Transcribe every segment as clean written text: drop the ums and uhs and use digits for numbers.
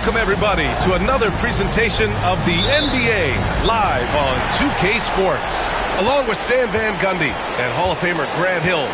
Welcome, everybody, to another presentation of the NBA live on 2K Sports, along with Stan Van Gundy and Hall of Famer Grant Hill.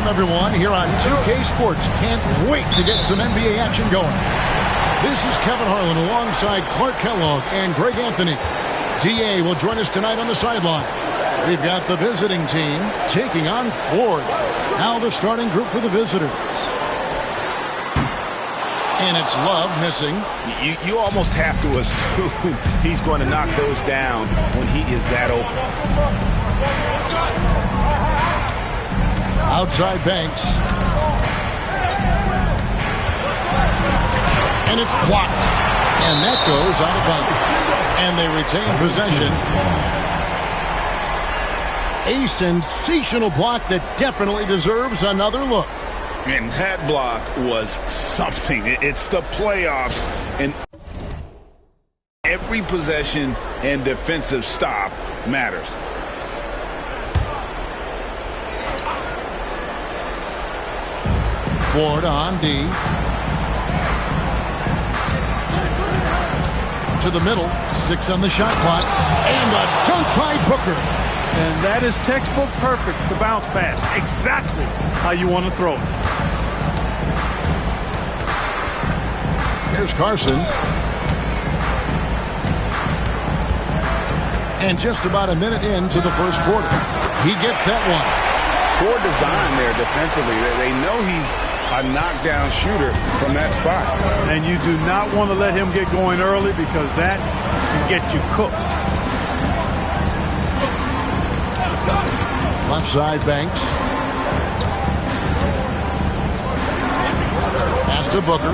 Welcome, everyone, here on 2K Sports. Can't wait to get some NBA action going. This is Kevin Harlan alongside Clark Kellogg and Greg Anthony. DA will join us tonight on the sideline. We've got the visiting team taking on Florida. Now the starting group for the visitors. And it's Love missing. You almost have to assume he's going to knock those down when he is that open. Outside Banks. And it's blocked. And that goes out of bounds. And they retain possession. A sensational block that definitely deserves another look. And that block was something. It's the playoffs. And every possession and defensive stop matters. Florida on D. To the middle. 6 on the shot clock. And a dunk by Booker. And that is textbook perfect, the bounce pass. Exactly how you want to throw it. Here's Carson. And just about a minute into the first quarter. He gets that one. Poor design there defensively. They know he's a knockdown shooter from that spot. And you do not want to let him get going early because that can get you cooked. Left side Banks. Pass to Booker.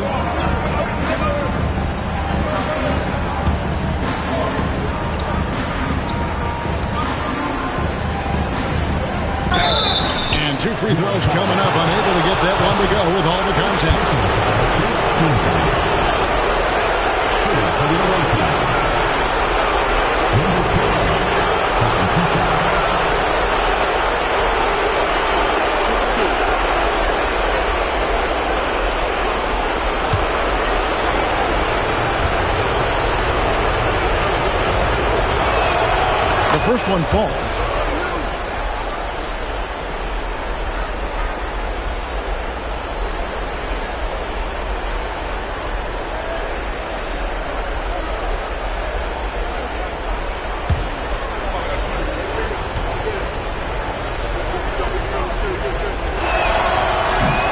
And 2 free throws coming up. Unable to get that one to go with all the contact. The first one falls.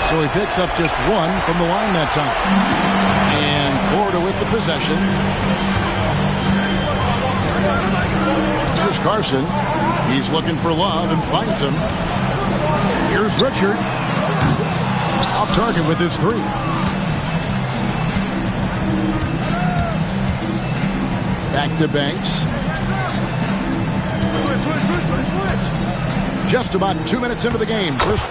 So he picks up just 1 from the line that time. And Florida with the possession. Here's Carson. He's looking for Love and finds him. Here's Richard. Off target with his 3. Back to Banks. Just about 2 minutes into the game. First.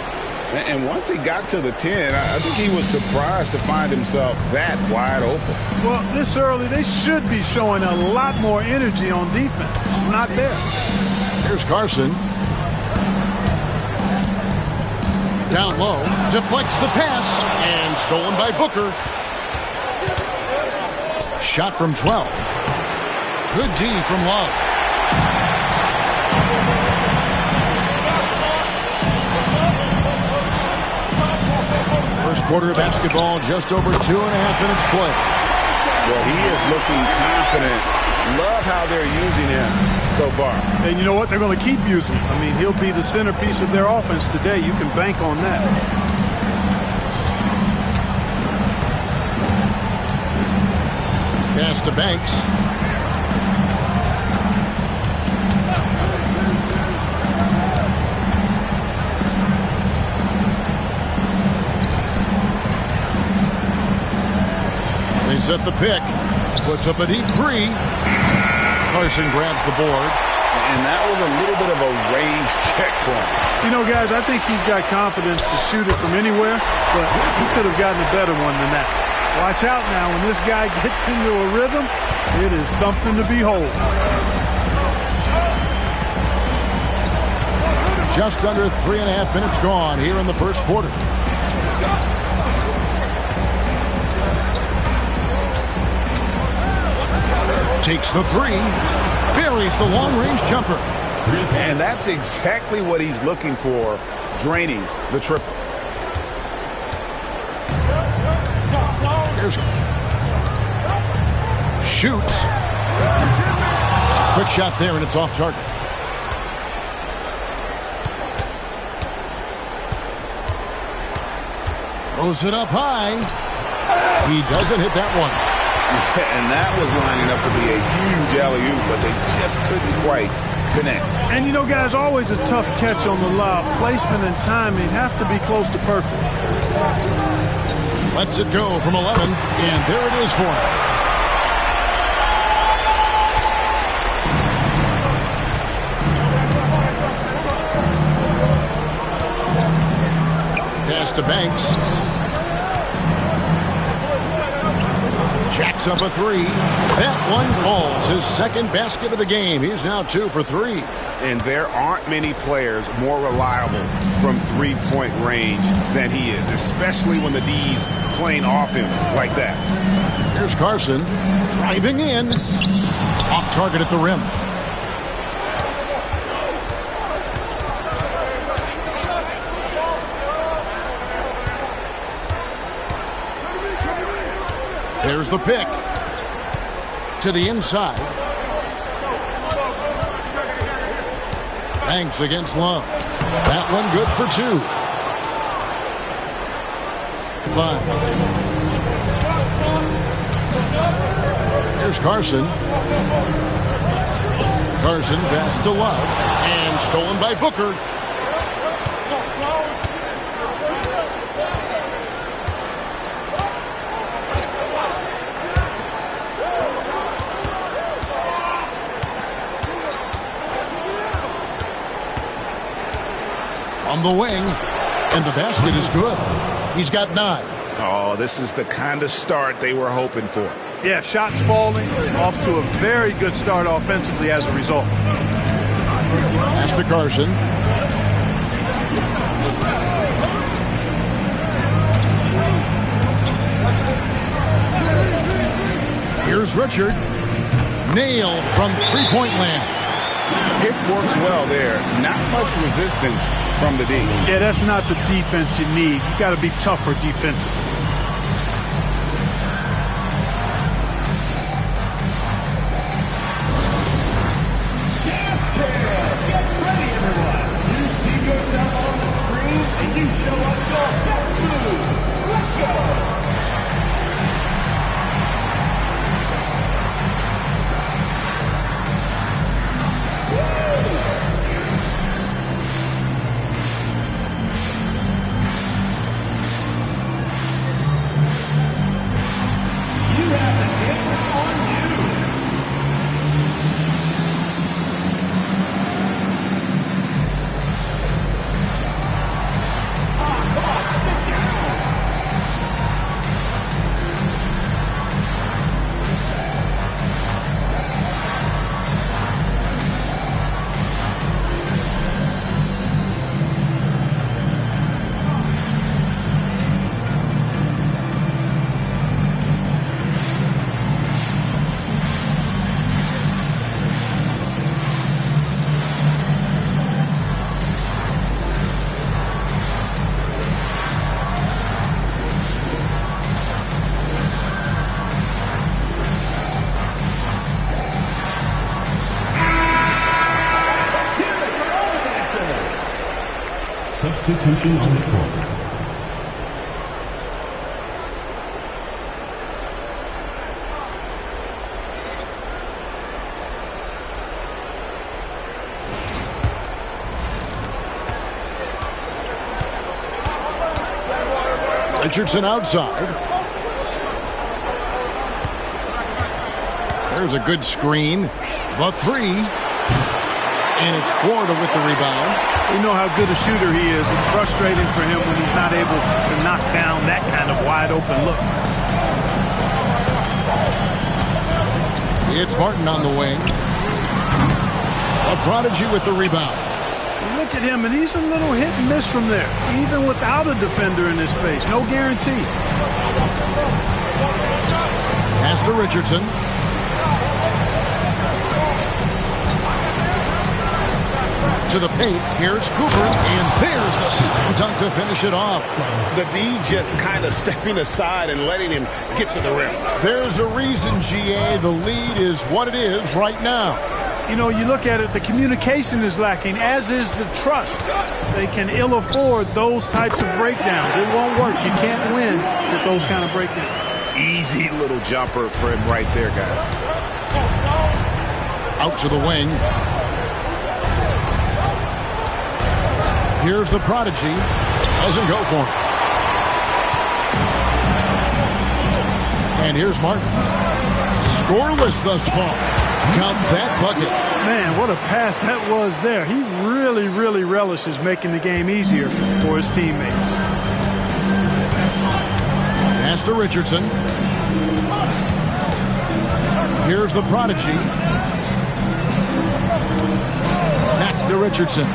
And once he got to the 10, I think he was surprised to find himself that wide open. Well, this early, they should be showing a lot more energy on defense. It's not there. Here's Carson. Down low. Deflects the pass. And stolen by Booker. Shot from 12. Good D from Love. First quarter of basketball, just over 2.5 minutes played. Well, he is looking confident. Love how they're using him so far. And you know what? They're going to keep using him. I mean, he'll be the centerpiece of their offense today. You can bank on that. Pass to Banks. They set the pick. Puts up a deep 3. Carson grabs the board. And that was a little bit of a range check for him. You know, guys, I think he's got confidence to shoot it from anywhere, but he could have gotten a better one than that. Watch out now. When this guy gets into a rhythm, it is something to behold. Just under 3.5 minutes gone here in the first quarter. Takes the 3. Buries the long-range jumper. And that's exactly what he's looking for, draining the triple. There's shoots. Quick shot there, and it's off target. Throws it up high. He doesn't hit that one. And that was lining up to be a huge alley-oop, but they just couldn't quite connect. And you know, guys, always a tough catch on the lob. Placement and timing have to be close to perfect. Lets it go from 11, and there it is for him. Pass to Banks. Jacks up a three. That one falls. His second basket of the game. He's now 2 for 3. And there aren't many players more reliable from three-point range than he is, especially when the D's playing off him like that. Here's Carson driving in. Off target at the rim. There's the pick. To the inside. Banks against Love. That one good for 2. 5. Here's Carson. Carson pass to Love. And stolen by Booker. On the wing, and the basket is good. He's got 9. Oh, this is the kind of start they were hoping for. Yeah, shots falling, off to a very good start offensively as a result. Pass to Carson. Here's Richard. Nailed from three-point land. It works well there. Not much resistance from the D. Yeah, that's not the defense you need. You got to be tougher defensively. Get ready, everyone. You see yourself on the screen, and you show us your best moves. Let's go. Substitution on the court. Richardson outside. There's a good screen. The 3. And it's Florida with the rebound. We know how good a shooter he is. It's frustrating for him when he's not able to knock down that kind of wide open look. It's Martin on the wing. A prodigy with the rebound. You look at him, and he's a little hit and miss from there, even without a defender in his face. No guarantee. Pass to Richardson. To into the paint. Here's Cooper, and there's the slam dunk to finish it off. The D just kind of stepping aside and letting him get to the rim. There's a reason, GA. The lead is what it is right now. You know, you look at it, the communication is lacking, as is the trust. They can ill afford those types of breakdowns. It won't work. You can't win with those kind of breakdowns. Easy little jumper for him right there, guys. Out to the wing. Here's the prodigy. Doesn't go for it. And here's Martin. Scoreless thus far. Count that bucket. Man, what a pass that was there. He really, really relishes making the game easier for his teammates. Pass to Richardson. Here's the prodigy. Back to Richardson.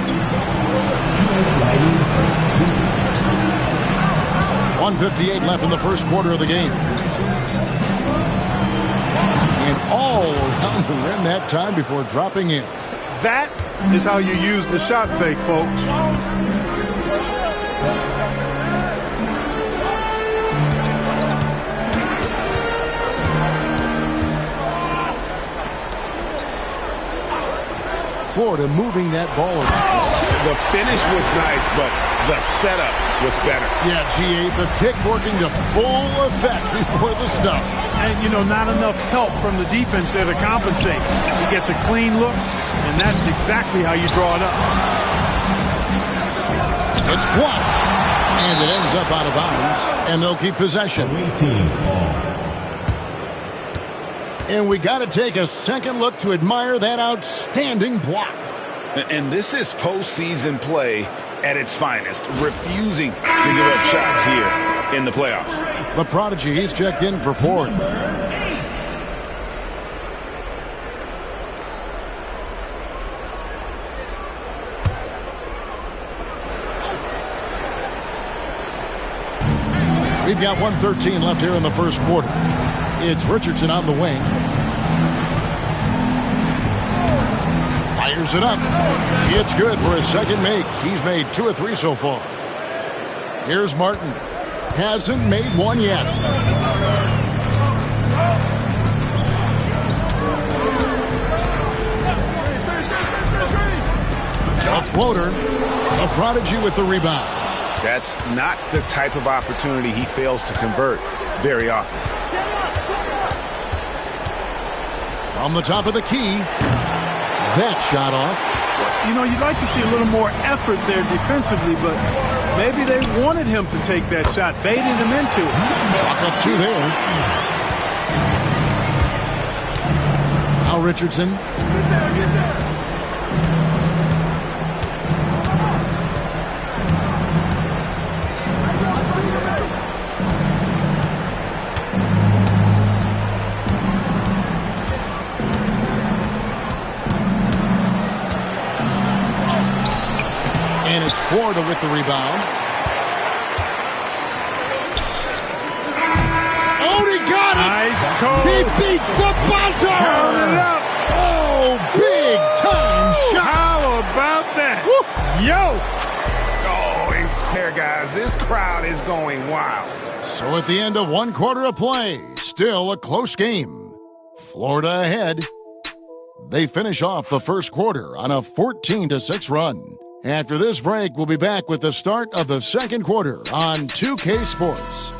1:58 left in the first quarter of the game. And all around the rim that time before dropping in. That is how you use the shot fake, folks. Florida moving that ball around. The finish was nice, but the setup was better. Yeah, GA, the pick working to full effect before the stuff. And, you know, not enough help from the defense there to compensate. He gets a clean look, and that's exactly how you draw it up. It's blocked, and it ends up out of bounds, and they'll keep possession. And we got to take a second look to admire that outstanding block. And this is postseason play at its finest, refusing to give up shots here in the playoffs. The prodigy, he's checked in for Florida. We've got 1:13 left here in the first quarter. It's Richardson on the wing. Fires it up. It's good for his second make. He's made 2 of 3 so far. Here's Martin. Hasn't made one yet. A floater. A prodigy with the rebound. That's not the type of opportunity he fails to convert very often. From the top of the key. That shot off. You know, you'd like to see a little more effort there defensively, but maybe they wanted him to take that shot, baited him into it. Chalk up 2 there. Now Richardson. And it's Florida with the rebound. Oh, he got it! Nice call. He beats the buzzer! Count it up. Oh, big time shot! How about that? Woo. Yo! Oh, and there, guys, this crowd is going wild. So at the end of 1 quarter of play, still a close game. Florida ahead. They finish off the first quarter on a 14-6 run. After this break, we'll be back with the start of the second quarter on 2K Sports.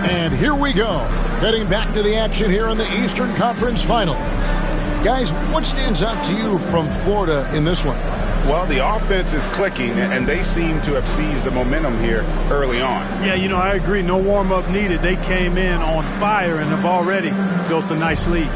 And here we go, heading back to the action here in the Eastern Conference Final. Guys, what stands out to you from Florida in this one? Well, the offense is clicking, and they seem to have seized the momentum here early on. Yeah, you know, I agree. No warm-up needed. They came in on fire and have already built a nice lead.